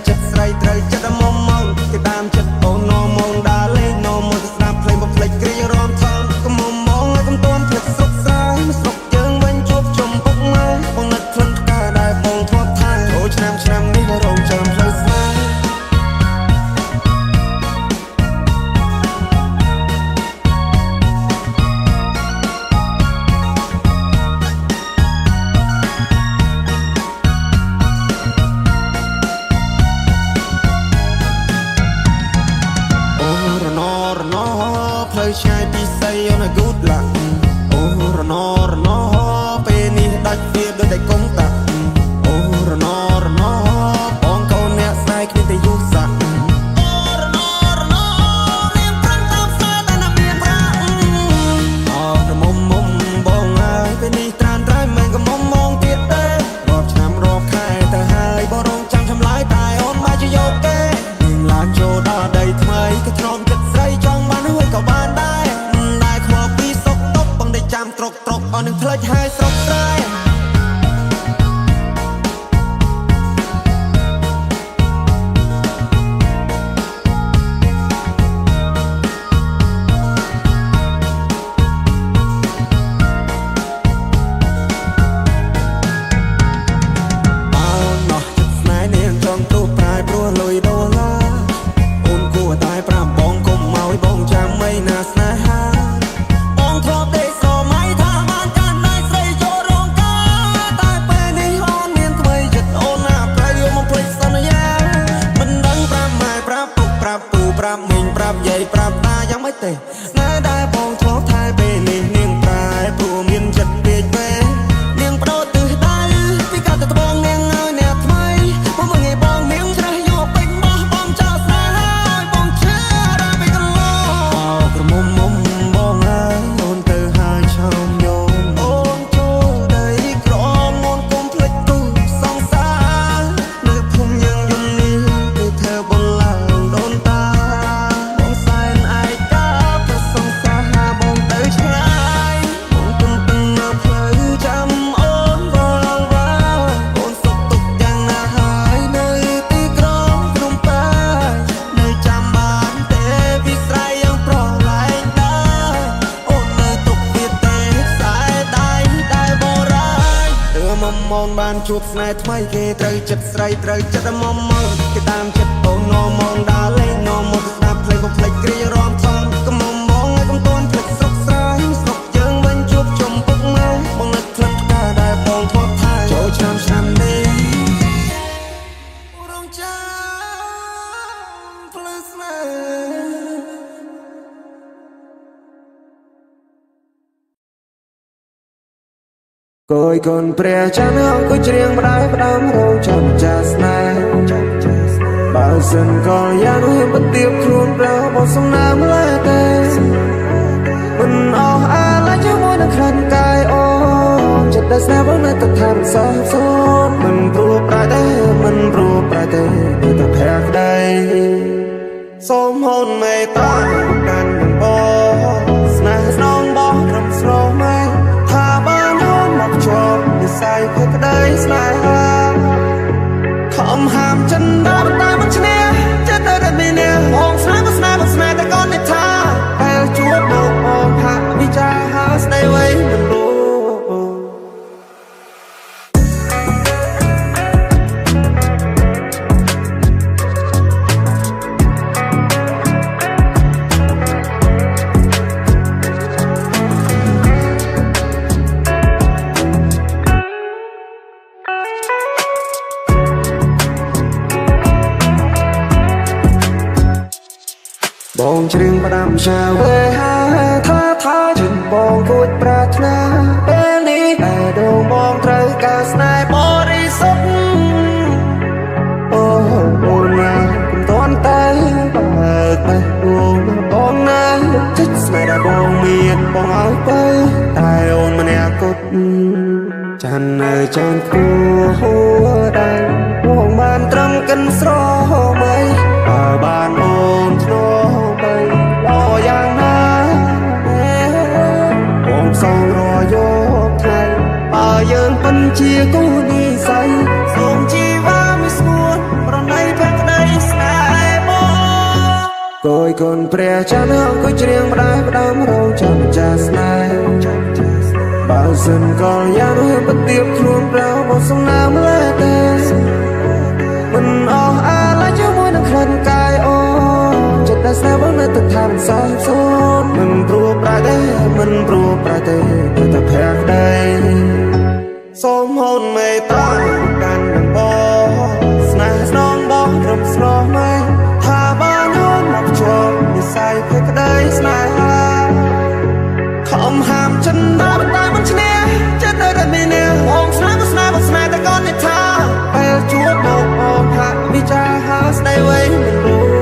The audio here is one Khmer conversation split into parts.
ចិត្តស្រីត្រូវចិត្តមុំមកគេតាមចិត្តអូននោមងដើរលេងនោមងស្ដាប់ភ្លេងបំភ្លេចគ្រារំថងកុំមុំមកឲ្យកុំទាន់ភ្លេចស្រុកស្រែស្រុកយើងវិញជួបជុំពុកម៉ែបងនឹកក្លិនផ្កាដែលបងធ្លាប់ថែអូឆ្នាំនេះរងចាំផ្លូវស្នេហ៍ផ្លូវឆ្ងាយពីស័យអូន good luck អូរណពេលនេះដាច់វាដូចតែកុំតាក់អូរណបងកូនអ្នកស្នេហ៍គ្នាតែយូរសាក់អូរណរៀងប្រាំងតាមផ្សារតែណាមានប្រាក់អូរមុំបងអើយពេលនេះត្រានត្រៃមិនក៏មុំមងទៀតទេរាប់ឆ្នាំរាប់ខែទៅហើយបងរងចាំឆ្លើយតែអូនមកជាយកទេនឹងឡានចូលដល់ដីថ្មីក៏ទ្រាំចិត្តស្រីចង់បានហួយក៏បានដែរខ្វល់ពីសុកតុបបងได้ចាំត្រុកអស់នឹងផ្លេចហើយស្រុកស្រែប្រាប់មីងប្រាប់យាយប្រាប់តាយ៉ាងម៉េចទេស្នេហ៍ដែលបងធ្លាប់ថែពេលនេះនាងប្រែព្រោះមានចិត្តពេកពេលនាងបដូរទិសដៅពីកាលទៅត្បូងនាងឲ្យអ្នកថ្មីមកមើលងាយបងនាងច្រេះយកពេញបោះបងចោលស្នេហ៍ឲ្យបងឈឺដល់ពេលកន្លងអោក្រមុំបងអើយអូនទៅហើយឆោមយំអូនចូលដីក្រមអូនកុំភ្លេចទូសងសារនៅភូមិយើងយំនេះគឺធ្វើបងឡើងដូនតាមងបានជួបស្នេហ៍ថ្មីគេត្រូវចិត្តស្រីត្រូវចិត្តមុំមកគេតាមចិត្តអូននោមងដើរលេងនោមងស្ដាប់ភ្លេងបំភ្លេចគ្រារំថងកុំមុំមកឲ្យកុំទាន់ភ្លេចស្រុកស្រែស្រុកយើងវិញជួបជុំពុកម៉ែបងនឹកក្លិនផ្កាដែលបងធ្លាប់ថែចូលឆ្នាំនេះរងចាំផ្លូវស្នេហ៍គយកូនព្រះច័ន្ទអង្គុយច្រៀងម្ដាយផ្ដាំរងចាំចាស្នេហ៍បើសិនក៏យ៉ាងនោះមិនទៀបខ្លួនប្រមកសំណាមឡើយទេមិនអស់អាឡ័យជាមួយនឹងក្លិនកាយអូនចិត្តដែលស្នេហ៍បងនៅតែថាមិនសោះសូនមិនព្រោះប្រែទេនៅតែភ័ក្រក្ដីសូមហូនមេត្តាកាន់នឹងបងស្នេហ៍ស្នងបងត្រឹមស្រស់ម៉ែថាបានហូនមកជាប់និស័យភ័ក្រក្ដីស្នេហាខំហាមចិនដល់តែមិនឈ្នះចិត្តតែមានអ្នកបងស្នេហ៍តែកូននេះថាពេលជួបមកបងហាក់វិចារហាស្ដីវៃមិនรู้បងច្រៀងផ្ដាំឆាវេថាជិនបងគួចប្រាថ្នាពេលនេះតែដងបងត្រូវការស្នេហ៍បរិសុទ្ធអូអូនណាកុំតន់តែបើកបេះដូងបងណាចិត្តស្នេហ៍ដែលបងមានបងឲ្យទៅតែអូនម្នាក់គត់ចាន់នៅចាន់គួហួដែរបងបានត្រឹមកិនស្រមៃបើបានអូនធ្នោបីលោយ៉ាងណាបងសងរយកថ្ងៃបើយើងពិនជាគូនិស័យសូមជីវ៉ាមិនស្ងួនប្រណីភក្ គួយកូនព្រះច័ន្ទអង្គុយច្រៀងផ្ដាយផ្ដាំរោងចាំចាស់ស្នេហ៍បើសិនកលយ៉ាងនោះបទៀបខ្លួនប្រោមកសំណាមលែតែមិនអស់អាឡ័យជាមួយនឹងក្លិនកាយអូចិត្តដែលស្នេហ៍បងនៅទឹកថាមិនសោះសូនមិនព្រោះប្រែទេមិនព្រោះប្រែទេព្រោះតែភ័ក្រដីសូមហូនមេត្តាកាន់នឹងបងស្នេហ៍ស្នងបងរំស្រស់ម៉ែថាបានហូនមកជាប់និស័យភ័ក្រដីស្នេហាខំហាមចិនតែមិនឈ្នះចិត្តនៅតែមានបងស្នេហ៍តែកូននេះថាពេលជួបមកអូនថាវិចារហៅស្ដីវែងមិនรู้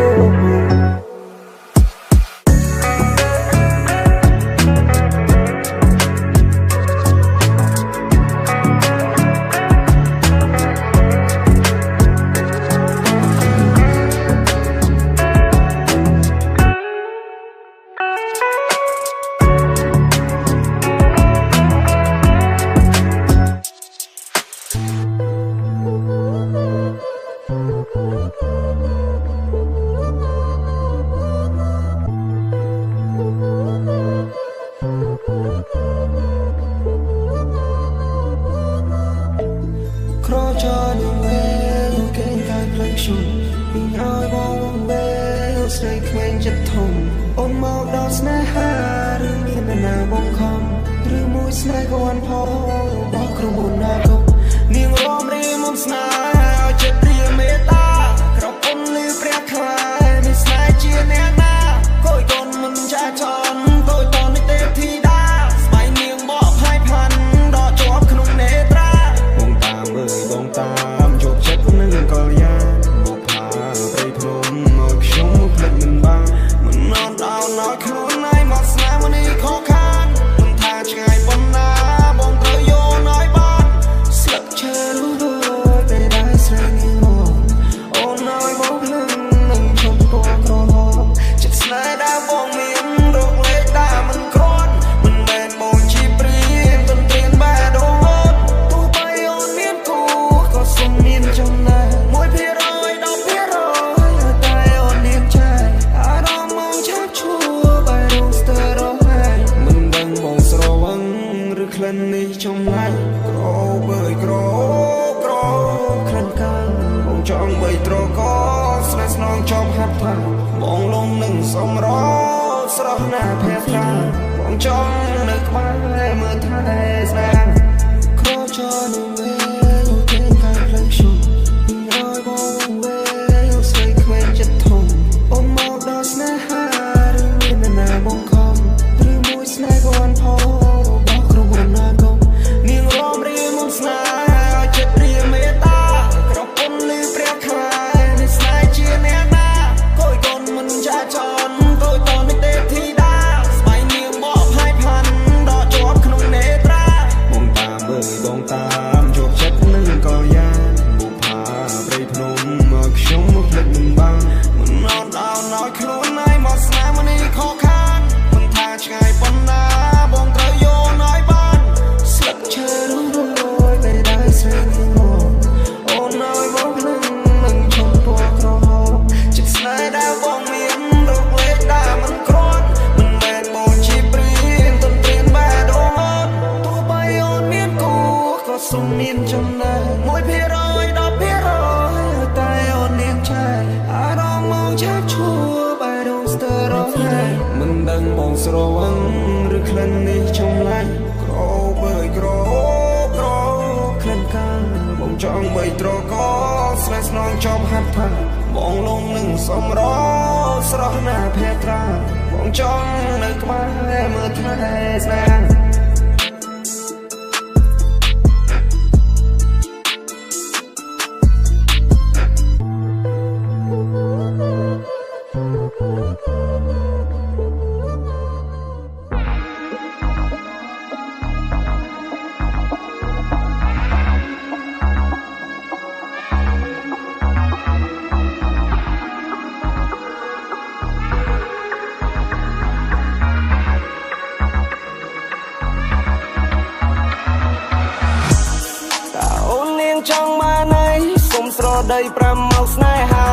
ដី5មកស្នេហា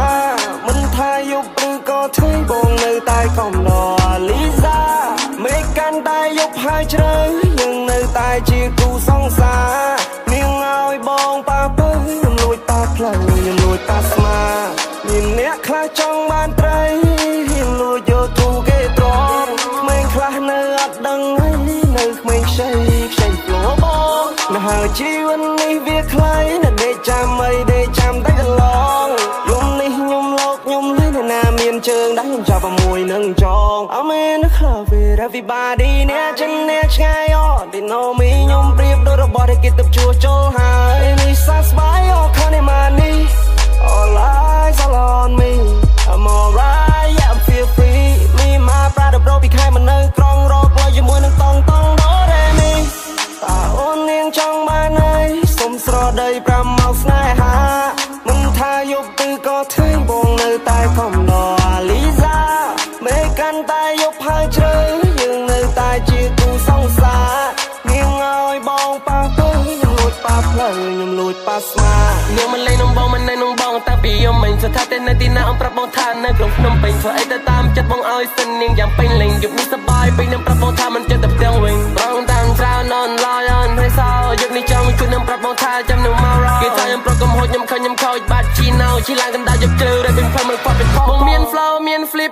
មិនថាយប់ឬក៏ថ្ងៃបងនៅ ជីវិតនេះវាខ្លីណាស់ដេកចាំអីដេកចាំតែកន្លងយំនេះខ្ញុំលោកខ្ញុំលេងណាមានជើងដែរខ្ញុំចាប់ជាមួយនឹងចង I'm in the club with everybody អ្នកចិនអ្នកឆ្ងាយអត់ They know me ខ្ញុំប្រៀបដូចរបស់ដែលគេទៅជួសជុលហើយនេះសស្បាយអត់ខាននេះមកនេះ All eyes all on me I'm alright yeah I feel free me my brother bro ពីខែមកនៅក្រុងរកលុយជាមួយនឹងតង់តង់ដូរ៉េមីតើអូននាងចង់បានអីសុំស្រដី5ម៉ោងស្នេហាមិនថាយប់ឬក៏ថ្ងៃបងនៅតែខំដល់អាលីសាមេកាន់តែយប់ហើយជ្រៅយើងនៅតែជាគូសង្សារនាងឲ្យបងប៉ះទៅខ្ញុំលួចប៉ះផ្លូវខ្ញុំលួចប៉ះស្មានាងមិនលេងនំបងមិននៅនំបងតាំងពីយំមិញស្ថិតតែនៅទីណាអង្គប្រាប់បងថានៅក្នុងភ្នំពេញធ្វើអីទៅតាមចិត្តបងឲ្យសិននាងយ៉ាងពេញលេងយប់នេះសប្បាយពេញនឹងប្រាប់បងថាមិនចិត្តទៅផ្ទាំងវិញបងតាមច្រើននន់ឡាយអន់ហើយសោយប់នេះចង់មួយគឺនឹងប្រាប់បងថាចាំនឹងមករកគេថាខ្ញុំប្រកុំហូចខ្ញុំខឹងខ្ញុំខូចបាត់ជីណៅជីឡើងកណ្ដាលយកជ្រៅរែពេញផ្លូវមិនផុតពីផងបងមាន flow មាន flip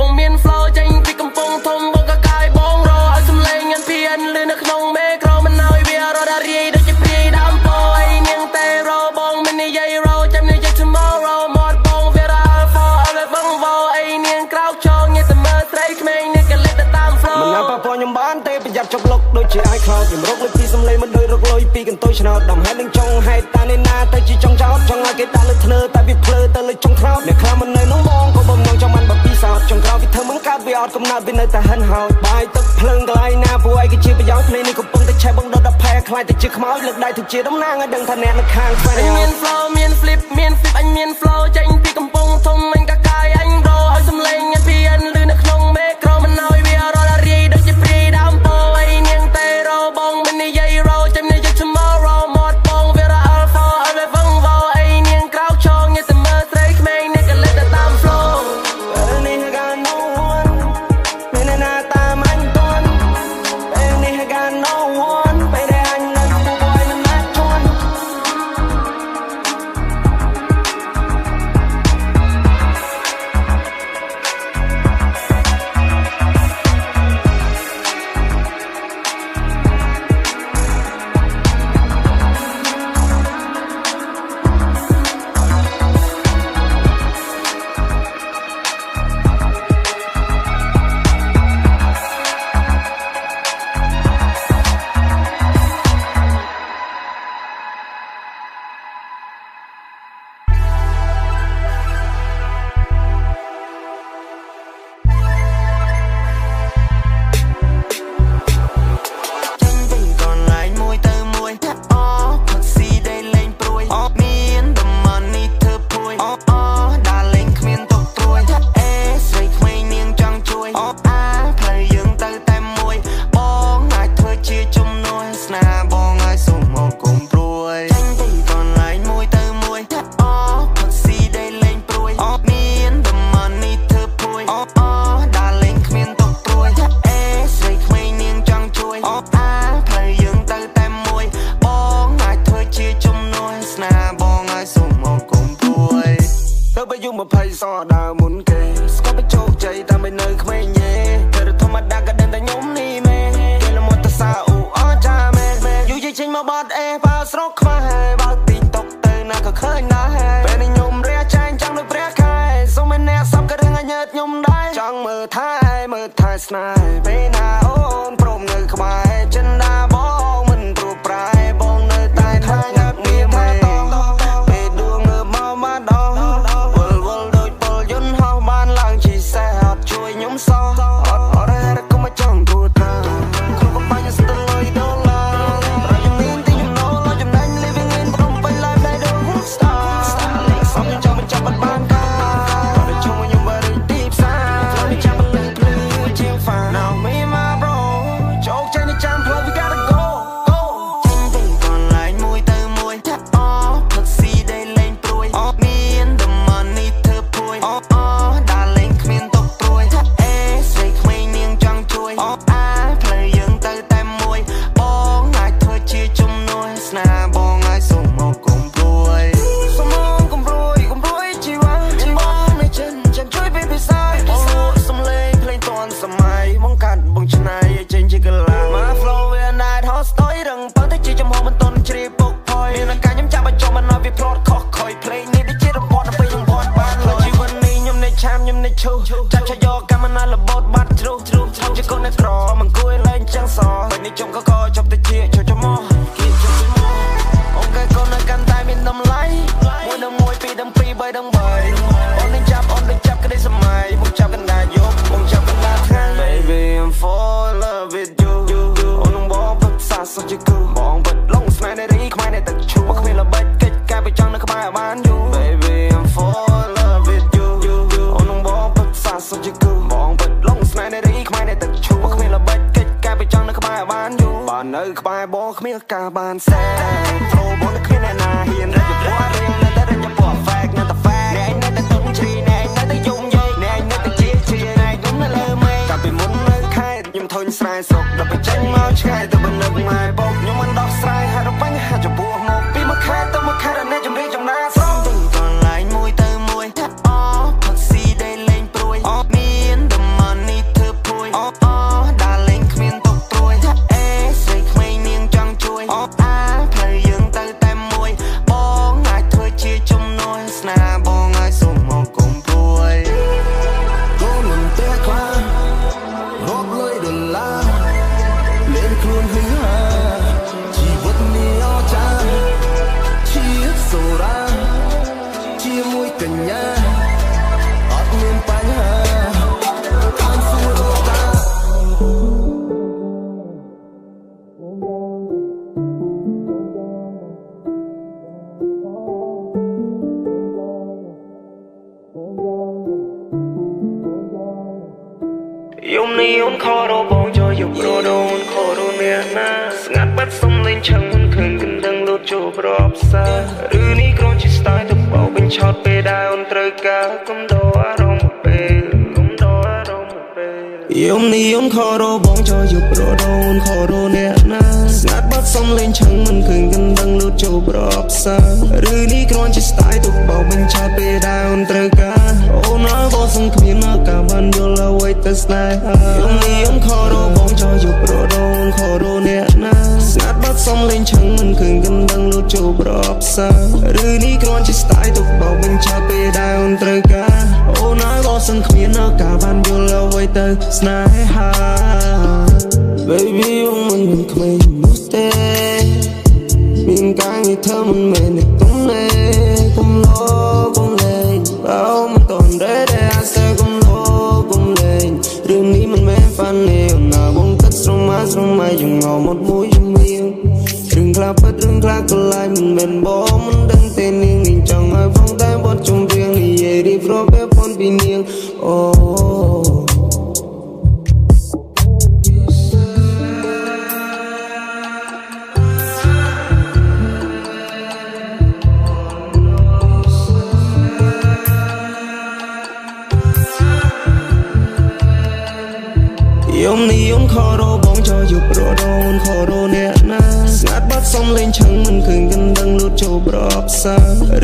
បងមាន flow ចេញពីកំពង់ធំបងក៏កាយបងរកឲ្យសំឡេងញ៉ាំភៀនលឺនៅក្នុងមេក្រមិនឲ្យវារត់រាយដូចជាព្រាយដើមពោអីនាងតែរបងមិននិយាយរចាំនិយាយ tomorrow មកបងវារ៉ា for ឲ្យបងវោអីនាងក្រោកចងញ៉ាំតែមើលស្រីក្មេងនេះក៏លេបទៅតាម flow មិនណាប៉ះប៉ខ្ញុំបានទេប្រយ័ត្នចុកលុកដូចជាអាយខ្លោចខ្ញុំរកលើពីសំឡេងមិនដូចរកលុយពីកន្ទុយឆ្នោតដំហេតុនឹងចង់ហេតុតានេះណាទៅជាចង់ចោតចង់ឲ្យគេដាក់លើធ្នើតែវាភ្លើទៅលើចុងថ្នោតអ្នកខ្លះមិននៅនោះបងក៏បំណងចង់បានបពីសោតចង់ក្រោយវាធ្វើមិនកើតវាអត់កំណត់វានៅតែហិនហោចបាយទឹកភ្លើងកន្លែងណាពួកឯងក៏ជាប្រយោជន៍ភ្លេងនេះកំពុងតែឆេះបងដុតដល់ផែខ្លាចទៅជាខ្មោចលើកដៃទៅជាតំណាងឲ្យដឹងថាអ្នកនៅខាងស្វែងមាន flow មាន flip អញមាន flow ចេញពីកំពង់ធំអញក៏កាយអញរឲ្យសំឡេងញ៉ាំភៀនលឺនៅក្នុងមេក្រមិនឲ្យវារត់រាយដូចជាព្រាយដើមពោអីនាងតែរបងមិននិយាយរចាំនិយាយ tomorrow មកបងវារ៉ា alpha ឲ្យបងវោអីនាងក្រោកចងញ៉ាំតែមើលស្រីក្មេងនេះក៏លេបទៅតាម flow នេះ got no one មានណាតាមអញតន់នេះ got no one ពេលដែលអញនៅពួកឲ្យមិនណាជន់ 20 សដើរមុនគេស្គាល់ទៅជោគជ័យតែមិននៅក្មេងយេតែធម្មតាក៏ដឹងតែខ្ញុំនេះមែនគេលមត់តសាអូអចាមែនយូរចេញមកបាត់អេបើស្រកខ្វះបើទីតុកទៅណាក៏ឃើញដែរពេលនេះខ្ញុំរះចាញ់ចង់ដូចព្រះខែសុំមិនអ្នកសំក៏រឿងឲ្យញើតខ្ញុំដែរចង់មើលថែស្នេហ៍ពេលណាអូនព្រមនៅក្បែរចិនដាបងមិនព្រួប្រែបងនៅតែថាញ៉ាំងារមែនពេលដួងមើលមកមកដល់ដូចពលយន្តហោះបានឡើងជីសេះអត់ជួយខ្ញុំសោះអត់រ៉េរកុំមកចង់រួចតាក្នុងកំបញ្ញស្ទើរ$1រយមានទីខ្ញុំណូលចំណេញ living in ព្រមពេញ life ដែលដូច star សំខ្ញុំចង់បញ្ចប់បានការតែជុំខ្ញុំបើដូចទីផ្សារខ្ញុំចាំលឺជាង fan now me my bro ជោគជ័យនេះ ឈូចាប់ឆាយកកម្មណាលបោតបាត់ជ្រុះជាកូនអ្នកក្រមិនគួរលែងចឹងសពេលនេះជុំក៏ចប់ទៅជាចូលមកគៀបចូលមកអូនកែកូននៅកាន់តែមានតម្លៃមួយដល់មួយពីរដល់ពីរបីដល់បីអូននឹងចាប់ក្តីសម័យមកចាប់កណ្ដាលយប់មកចាប់កណ្ដាលថ្ងៃ Baby I'm fall in love with you អូននឹងបងពិតសាសុខជាគូបងពិតលងស្នេហ៍នៃរីខ្មែរនៃទឹកឈូមកគ្មានល្បិចកិច្ចការបិចង់នៅក្បែរបានយូរ Baby I'm fall in love with you អូននឹងបងពិតសាសុខជាគូបងពិតលងស្នេហ៍នៃរីខ្មែរនៃទឹកឈូមកគ្មានល្បិចកិច្ចការបិចង់នៅក្បែរបានយូរបាននៅក្បែរបងគ្មានការបានសែប្រូបងនៅគ្មានអ្នកណាហ៊ានរកពណ៌រៀងនៅតែរកពណ៌ fake នៅតែ fake អ្នកនៅតែទុំជ្រីអ្នកនៅតែយំយាយអ្នកនៅតែជាអ្នកទុំនៅលើមេកាលពីមុននៅខេត្តខ្ញុំធុញស្រែស្រុកដល់បញ្ចេញមកឆ្ងាយទៅបនឹកម៉ែបងខ្ញុំមិនដោះស្រាយហើយរបញ្ហាចំពោះមកពីមួយខេត្តទៅមួយខេត្តអ្នកជំរាបចំណាស្រុកទៅកន្លែងមួយទៅមួយអូផឹកស៊ីដែលលេងព្រួយមានតែ money ធ្វើព្រួយដើរលេងគ្មានទុកព្រួយអេស្រីក្មេងនាងចង់ជួយផ្លូវយើងទៅតែមួយបងអាចធ្វើជាជំនួយស្នាបងឲ្យសុំមកគុំព្រួយកូនមិនតែខ្លាចរកលុយដុល្លារលេងខ្លួនហឺហាជីវិតនេះអស្ចារ្យជាសូរ៉ាជាមួយកញ្ញាអត់មានបញ្ហាតាមសួរតា យំនេះអូនខរបងចូលយកប្រដូនខរអ្នកណាស្ងាត់បាត់សុំលេងឆឹងមិនឃើញកណ្ដឹងលូតចូលប្រអប់សាឬនេះគ្រាន់ជា style ទៅបោបញ្ឆោតពេលដែលអូនត្រូវការកុំដោអារម្មណ៍ពេលយំនេះអូនខរបងចូលយកប្រដូនខរអ្នកណាស្ងាត់បាត់សុំលេងឆឹងមិនឃើញកណ្ដឹងលូតចូលប្រអប់សាឬនេះគ្រាន់ជា style ទៅបោបញ្ឆោតពេលដែលអូនត្រូវការអូនអើក៏សង្គ្មាននៅការបានយល់អ្វីទៅស្នេហាយំនេះអូនខរបងចូលយកប្រដូនខរអ្នកណាស្ងាត់បាត់សុំលេងឆឹងមិនឃើញកណ្ដឹងលូតចូលប្រអប់សាឬនេះគ្រាន់ជា style ទៅបោបញ្ឆោតពេលដែលអូនត្រូវការអូនអើក៏សង្គ្មាននៅការបានយល់អ្វីទៅស្នេហា Baby អូនមិនមានក្មេងនោះទេមានការងារធ្វើមិនមែនទុំណែកុំលោកុំលេងបើមិនតន់ដែរអាសើកុំលោកុំលេងរឿងនេះមិនមែន funny ណាបងទឹកស្រមមកយើងងមកមួយជំនាញរឿងខ្លះពិតរឿងខ្លះក៏ឡាយមិនមែនបងមិនដឹងទេនាងចង់ឲ្យបងតែបត់ជំរៀងនិយាយរៀបរាប់ពេលប៉ុនពីនាងអូយំនេះអូនខរបងចូលយកប្រដូនខរអ្នកណាស្ងាត់បាត់សុំលេងឆឹងមិនឃើញកណ្ដឹងលូតចូលប្រអប់សា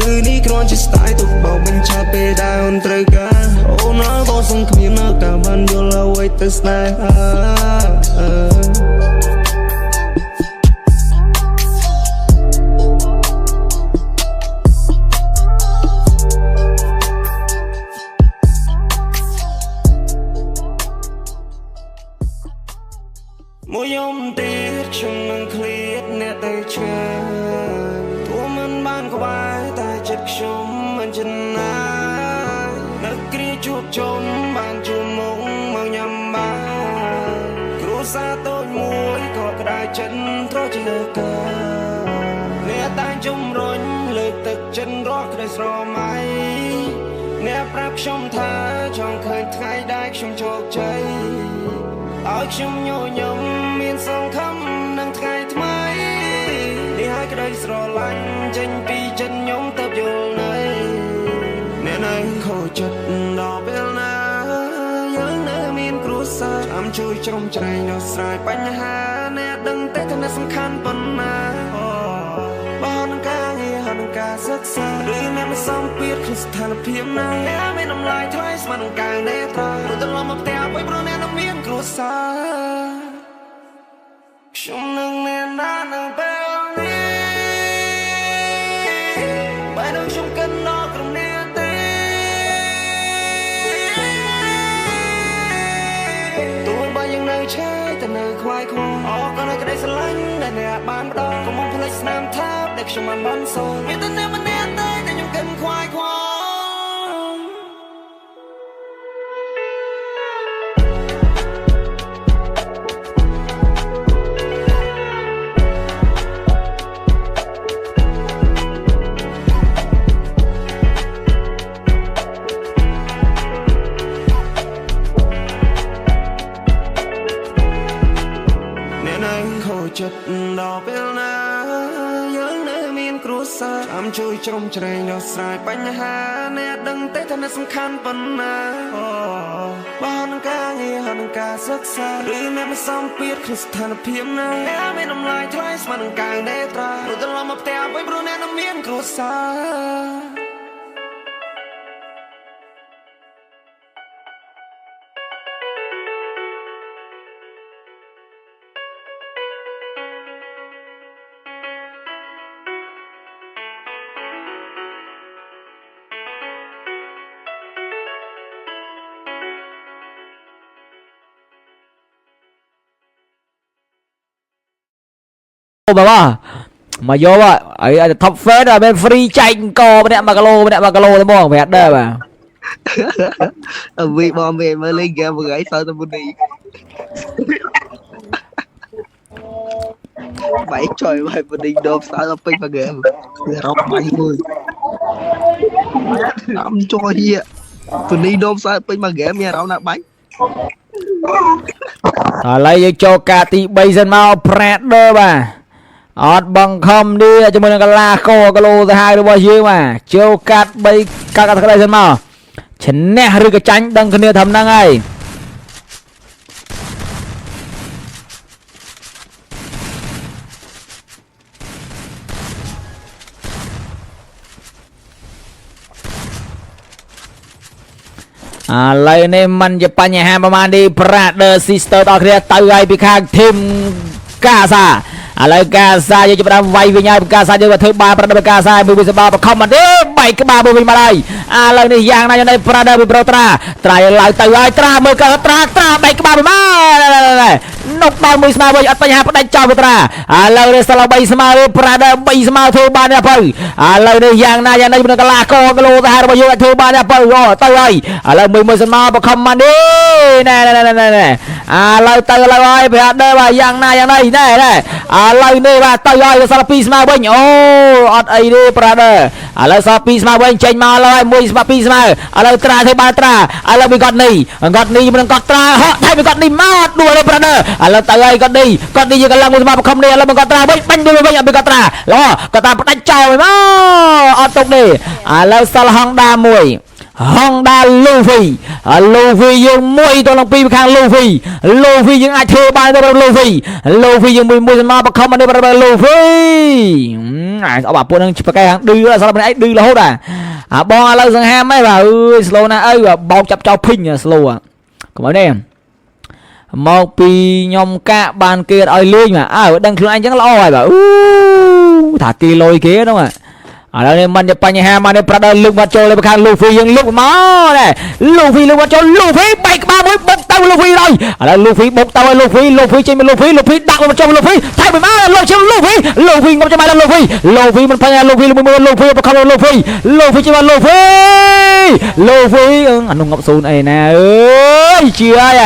ឬនេះគ្រាន់ជា style ទៅបោបញ្ឆោតពេលដែលអូនត្រូវការអូនអើក៏សង្គ្មាននៅការបានយល់អ្វីទៅស្នេហា មួយយំទៀតខ្ញុំនឹងឃ្លាតអ្នកទៅឆ្ងាយទោះមិនបានក្បែរតែចិត្តខ្ញុំមិនចំណាយនឹកគ្រាជួបជុំបានជួបមុខមកញ៉ាំបាយគ្រួសារតូចមួយក៏ក្តៅចិត្តត្រជាកាអ្នកតែជំរុញលើកទឹកចិត្តរកក្តីស្រមៃអ្នកប្រាប់ខ្ញុំថាចង់ឃើញថ្ងៃដែលខ្ញុំជោគជ័យឲ្យខ្ញុំញញឹមមានសង្ឃឹមនឹងថ្ងៃថ្មីនេះហើយក្តីស្រឡាញ់ចេញពីចិត្តខ្ញុំទៅយល់នៅអ្នកនៅខូចចិត្តដល់ពេលណាយើងនៅមានគ្រួសារចាំជួយជ្រោមជ្រែងដោះស្រាយបញ្ហាអ្នកដឹងតែថាសំខាន់ប៉ុណ្ណាបើនឹងការងារហើយនឹងការសិក្សាឬអ្នកមិនសមពាធក្នុងស្ថានភាពណាអ្នកមានតម្លៃថ្លៃស្មើនឹងការអ្នកត្រូវត្រឡប់មកផ្ទះវិញព្រោះអ្នកនឹងមានគ្រួសារខ្ញុំនឹងមានណានៅពេលនេះបើនឹងខ្ញុំកិនដល់ក្រុមអ្នកទេ ឆ្ងាយតែនៅខ្វាយខ្វល់អរក៏នៅក្តីស្រឡាញ់ដែលអ្នកបានផ្ដល់កុំភ្លេចស្នាមថាបដែលខ្ញុំបានសូមមានតែអ្នកម្នាក់ទេដែលខ្ញុំគិតខ្វាយខ្វល់ចិត្តដល់ពេលណាយើងនៅមានគ្រួសារចាំជួយជ្រោមជ្រែងដោះស្រាយបញ្ហាអ្នកដឹងទេថាអ្នកសំខាន់ប៉ុណ្ណាបើនឹងការងារហើយនឹងការសិក្សាឬអ្នកមិនសមពាក្យក្នុងស្ថានភាពណាអ្នកមានតម្លៃថ្លៃស្មើនឹងការដេត្រាព្រោះត្រឡប់មកផ្ទះវិញព្រោះអ្នកនៅមានគ្រួសារแบบว่ามาโยว่าไอ้ท็อปเฟสอะเป็นฟรีใจกอไปเนี่ยมากะโลไปเนี่ยมากะโลเลยมองแผดได้ป่ะvì bom về mới lên game vừa ấy sao tao muốn đi bảy trời mày muốn đi đốp sao tao pin vào game róc bảy mươi năm cho gì muốn đi đốp sao pin vào game nha rau nè bánh ឥឡូវយើងចូលការទី3សិនមក Predator បាទអត់បង្ខំនេះជាមួយនឹងកលាកោគីឡូទៅហើយរបស់យើងបាទចូលកាត់3កាត់ក្តីសិនមកឈ្នះឬក៏ចាញ់ដឹងគ្នាថាហ្នឹងហើយឥឡូវនេះมันជាបញ្ហាប្រហែលនេះ Brother Sister ដល់គ្នាទៅហើយពីខាង Team កាសាឥឡូវកាសាយើងចាប់បានវាយវិញហើយកាសាយើងធ្វើបាន Brother កាសាមួយវិសបាបខំមកទេបែកក្បាលមួយវិញមកហើយឥឡូវនេះយ៉ាងណាយ៉ាងណា Brother ពីប្រូត្រាឡើងទៅហើយត្រាមើលកាត្រាបែកក្បាលមកនុកដល់មួយស្មើវិញអត់បញ្ហាផ្ដាច់ចោលត្រាឥឡូវនេះស្លា3ស្មើ Brother 3ស្មើធ្វើបានទេបើឥឡូវនេះយ៉ាងណាយ៉ាងណាក្នុងកលាកោគីឡូទៅហើយរបស់យើងធ្វើបានទេបើទៅហើយឥឡូវមួយស្មើបខំមកនេះណែឥឡូវទៅឥឡូវហើយ Brother បាទយ៉ាងណាយ៉ាងណាណែឥឡូវនេះបាទទៅហើយស្លា2ស្មើវិញអូអត់អីទេ Brother ឥឡូវស្លា2ស្មើវិញចេញមកហើយ1ស្មើ2ស្មើឥឡូវត្រាធ្វើបានត្រាឥឡូវវាគាត់នេះមិនគាត់ត្រាហក់ថៃវាគាត់នេះមកដួលទេ Brother ឥឡូវទៅហើយគាត់នេះយើងកន្លងមួយស្មើបខំនេះឥឡូវគាត់ត្រាវិញបាញ់វាវិញអត់វាគាត់ត្រាល្អគាត់តាមផ្ដាច់ចោលវិញមកអត់ទុកទេឥឡូវសល់ Honda មួយ Honda Luffy យើងមួយទៅនឹងពីខាង Luffy យើងអាចធ្វើបានទៅ Luffy យើងមួយស្មើបខំមកនេះ Luffy អបពួកនឹងប្រកែខាងឌឺសល់ម្នាក់ឯងឌឺរហូតអាបងឥឡូវសង្ហាមហ៎បាទអើយ slow ណាស់អើបោកចាប់ចោលភីង slow កុំអីទេមកពីខ្ញុំកាក់បានគេឲ្យលេងបាទអើដឹងខ្លួនឯងចឹងល្អហើយបាទអូថាគេលុយគេហ្នឹងឥឡូវនេះมันជាបញ្ហាមកនេះ Brother លើកបាត់ចូលទៅខាង Luffy យើងលើកមកណែ Luffy លើកបាត់ចូល Luffy បែកក្បាលមួយបុកទៅ Luffy ហើយឥឡូវ Luffy បុកទៅឲ្យ Luffy ចេញមក Luffy ដាក់មកចូល Luffy ថៃមកលោកជិះ Luffy ងប់ចាំមក Luffy មិនបញ្ហា Luffy មួយ Luffy បខំ Luffy ចេញមក Luffy អានោះងប់ស៊ូនអីណាអើយជាហើយ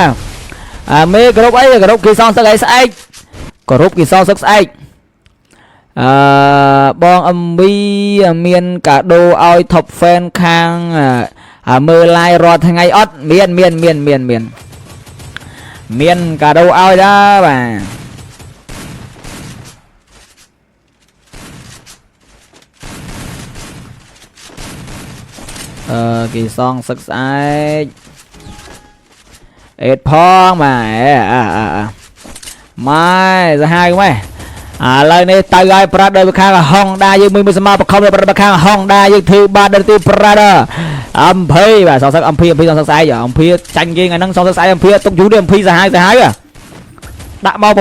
អាមេគ្រប់អីគ្រប់គេសងសឹកអីស្អែកគ្រប់គេសងសឹកស្អែកបងអំវីមានកាដូឲ្យ top fan ខាងមើល live រាល់ថ្ងៃអត់មានកាដូឲ្យដែរបាទគេសងសឹកស្អែកអេតផងបាទម៉ែសាហាវម៉ែឥឡូវនេះទៅឲ្យ Brother ខាង Honda យើងមួយស្មើបខំ Brother ខាង Honda យើងធ្វើបានដល់ទី Brother អំភីបាទសងសឹកអំភីសងសឹកស្អែកអំភីចាញ់គេថ្ងៃហ្នឹងសងសឹកស្អែកអំភីទុកយូរទេអំភីសាហាវដាក់មក6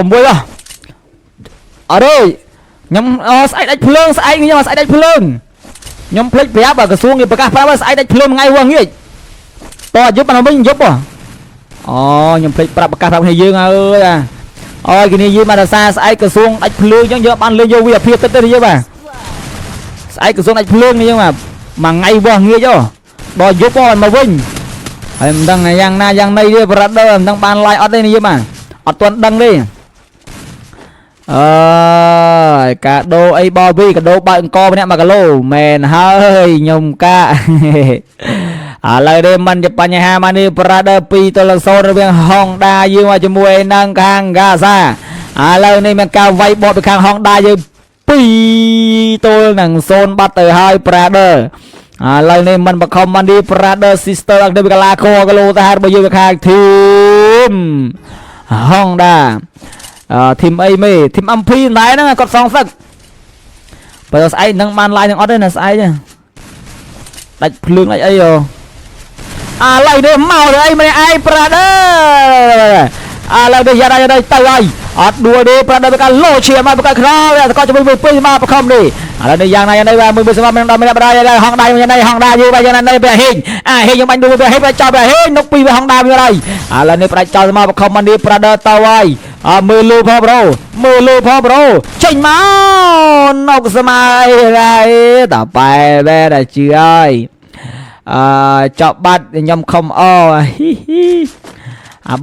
អត់ទេខ្ញុំស្អែកដាច់ភ្លើងខ្ញុំស្អែកដាច់ភ្លើងខ្ញុំភ្លេចប្រាប់ក្រសួងគេប្រកាសប្រាប់ស្អែកដាច់ភ្លើងថ្ងៃវងងាយតោះយប់បានវិញយប់ ខ្ញុំភ្លេចប្រាប់ប្រកាសប្រាប់គ្នាយើងអើយអូយគ្នាយើងមកដល់ស្អែកក្រសួងដាច់ភ្លើងអញ្ចឹងយកបានលេងយកវាភាពទឹកទៅយើងបាទស្អែកក្រសួងដាច់ភ្លើងនេះយើងបាទមួយថ្ងៃវោះងាយដល់យប់មកវិញហើយមិនដឹងយ៉ាងណាយ៉ាងណីទេប្រដៅមិនដឹងបានឡាយអត់ទេនេះយើងបាទអត់ទាន់ដឹងទេអើយកាដូអីបលវីកាដូបើអង្គម្នាក់1គីឡូមែនហើយខ្ញុំកាឥឡូវនេះមិនជាបញ្ហាមកនេះប្រដៅ2-0រវាង Honda យើងមកជាមួយនឹងខាង Gaza ឥឡូវនេះមានការវាយបត់ពីខាង Honda យើង2-0 បាត់ទៅហើយប្រដៅឥឡូវនេះមិនបខំមកនេះប្រដៅ Sister អត់ទៅកលាគីឡូទៅហើយបើយើងទៅខាងធីម Hondaធីមអីមេធីម MP ដែរហ្នឹងគាត់សងសឹកបើស្អែកនឹងបានឡាយនឹងអត់ទេណាស្អែកដាច់ភ្លើងដាច់អីឥឡូវនេះមកទៅអីម្នាក់ឯងប្រាដឺឥឡូវនេះយ៉ាទៅហើយអត់ដួលទេប្រាដឺការលោឈៀមមកបកក្រោយតែគាត់ជាមួយពីមកបខំនេះឥឡូវនេះយ៉ាងណាយ៉ាងណីបាទមួយសម្រាប់ដល់ម្នាក់បណ្ដោយហងដៃយ៉ាងណីហងដាយូបាទយ៉ាងណានេះហេងហេងយើងបាញ់ដួលហេងចោលហេងនុកពីហងដាវាហើយឥឡូវនេះផ្ដាច់ចោលមកបខំមកនេះប្រាដឺទៅហើយមើលលូផងប្រូចេញមកនុកស្មៃហើយតបែបែតែជឿហើយចប់បាត់ខ្ញុំខំ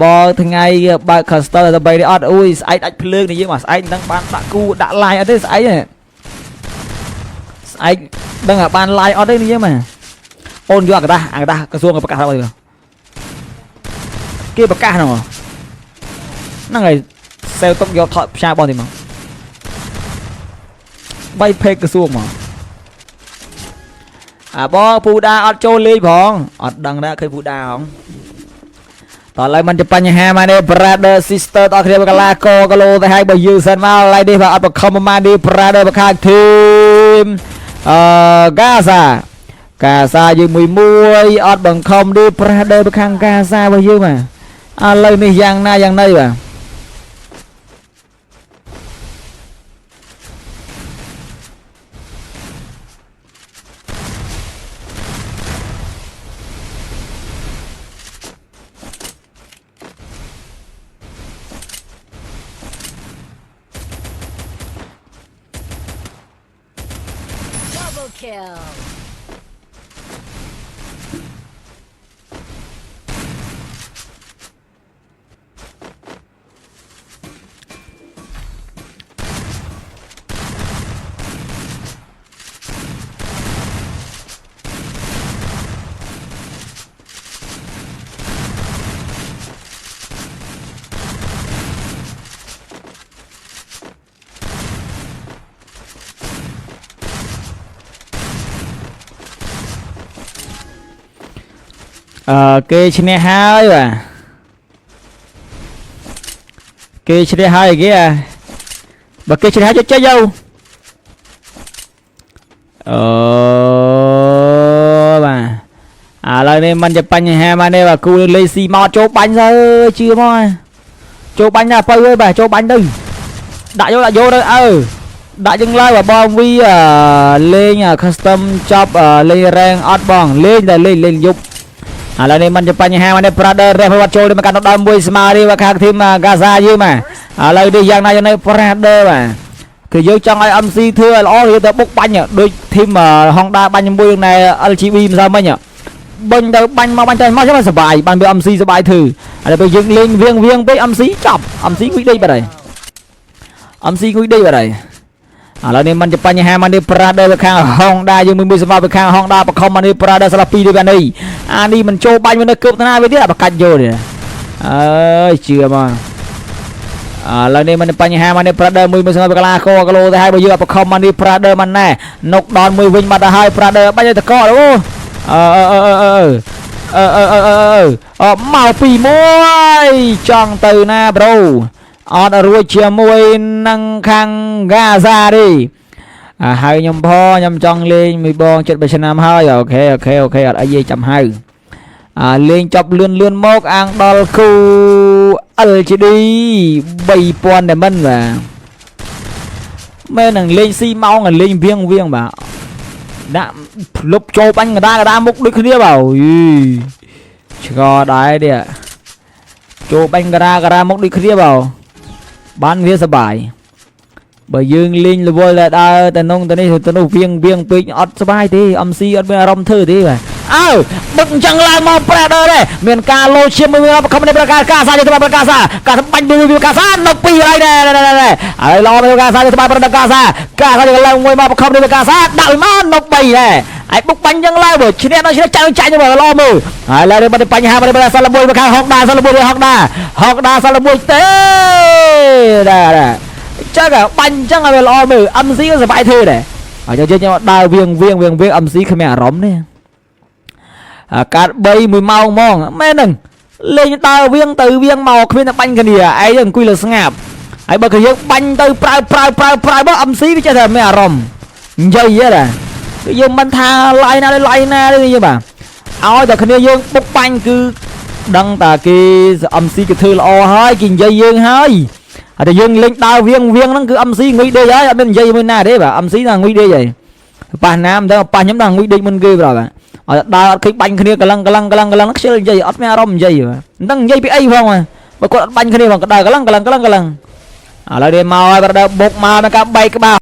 បងថ្ងៃបើក Cluster ទៅ3នេះអត់អូយស្អែកដាច់ភ្លើងនេះយើងមកស្អែកដឹងបានដាក់គូដាក់ឡាយអត់ទេស្អែកដឹងថាបានឡាយអត់ទេនេះយើងមកអូនយកកដាស់ក្រសួងប្រកាសហើយគេប្រកាសហ្នឹងហើយសេលតុកយកថតផ្សាយបងទីមកបីពេកក្រសួងមកបងពូដាអត់ចូលលេងផងអត់ដឹងដែរឃើញពូដាហងតោះឡើយមិនជាបញ្ហាមកទេ Brother Sister តោះគ្នាកលាគីឡូទៅហើយបើយើងសិនមកឡើយនេះបាទអត់បខំមកនេះ Brother បខាងធីមGaza យើងមួយអត់បង្ខំនេះ Brother បខាង Gaza របស់យើងបាទឥឡូវនេះយ៉ាងណាយ៉ាងណីបាទKill.គេឈ្នះហើយបាទគេឈ្នះហើយគេបើគេឈ្នះហើយចេញទៅបាទឥឡូវនេះមិនជាបញ្ហាមកទេបាទគូលេងស៊ីមកចូលបាញ់ទៅជឿមកចូលបាញ់ណាបើអើយបាទចូលបាញ់ទៅដាក់យកទៅដាក់ចឹងឡើយបាទបងវីលេង custom ចប់លេង rank អត់បងលេងតែលេងយប់ឥឡូវនេះមិនជាបញ្ហាមកទេ Brother រេះវត្តចូលនេះមកកាត់ដល់មួយស្មើនេះបាទខាងធីម Gaza យើងបាទឥឡូវនេះយ៉ាងណាយ៉ាងណី Brother បាទគឺយើងចង់ឲ្យ MC ធ្វើឲ្យល្អទៅបុកបាញ់ដូចធីម Honda បាញ់ជាមួយនឹង LGB ម្សិលមិញបាញ់ទៅបាញ់មកចឹងសប្បាយបានវា MC សប្បាយធ្វើឥឡូវពេលយើងលេងវៀងពេក MC ចប់ MC គួយដេកបាត់ហើយ MC គួយដេកបាត់ហើយឥឡូវនេះមិនជាបញ្ហាមកនេះ Brother ខាង Honda យើងមួយសម្រាប់ខាង Honda បខំមកនេះ Brother ស្លាប់2នេះនេះអានេះមិនចូលបាញ់មកនៅគប់តាណាវាទៀតបកាច់យកនេះអើយជឿមកឥឡូវនេះមិនបញ្ហាមកនេះ Brother មួយសម្រាប់កលាគីឡូទៅហើយបើយើងបខំមកនេះ Brother មិនណែនុកដល់មួយវិញបាត់ទៅហើយ Brother បាញ់ទៅតកអូមកពីមួយចង់ទៅណាប្រូអត់រួចជាមួយនឹងខាង Gaza ទេហើយខ្ញុំចង់លេងមួយបង73ឆ្នាំហើយអូខេអត់អីទេចាំហៅលេងចប់លឿនមកអាងដល់គូ LGD 3000 diamond បាទមែននឹងលេងស៊ីម៉ោងលេងវៀងបាទដាក់លុបចូលបាញ់កដាមុខដូចគ្នាបាទឆ្កដែរទៀត chỗ bánh gara mốc đi kia vào bán vía sờ bài bởi dương linh là vô là đa tần nông tần này tần nông viêng pin ọt sờ bài thì âm si ọt bên rong thử thì vậy bực chẳng là mà predator đây miền ca lô chiêm mới không nên ca sa cho các bạn ca sa cả bánh bùi ca sa nọc pi đây này ở lo với ca sa cho các bạn ca sa cho là ngồi mà không nên ca sa đạo má nọc bì này ai bốc bánh chẳng lại bởi chỉ nó chỉ chạy như vậy lo mù ai lại đây mà bánh hai mà đây sa là bùi mà học đà sa là bùi té đây chắc là bánh chẳng là lo mù âm sĩ có phải thư này ở cho chơi đào viêng âm sĩ không mẹ róm này cát bay mùi mau mong mẹ nừng lên tao viêng từ viêng màu khuyên là bánh cái gì ấy đừng quy là ngạp ấy bật cái bánh từ prai bớt âm xí với chơi thằng mẹ ròm dây á nè cái dương bánh tha lại na đi như bà áo giờ cái dương bốc bánh cứ đăng tà cái âm xí cái thư là o hơi kìm dây dương hơi thì dương lên tao viêng nó cứ âm xí nguy đi á bên dây bên nào đấy bà âm xí là nguy đi vậy bà nam đó bà nhóm đang nguy đi bên kia rồi bà ở đào cái bánh kia cái lăng nó chơi dây ớt mẹ rong dây mà đang dây bị ai không à mà con bánh kia bằng cái đào cái lăng lại đây màu bốc màu nó cả bay cái bao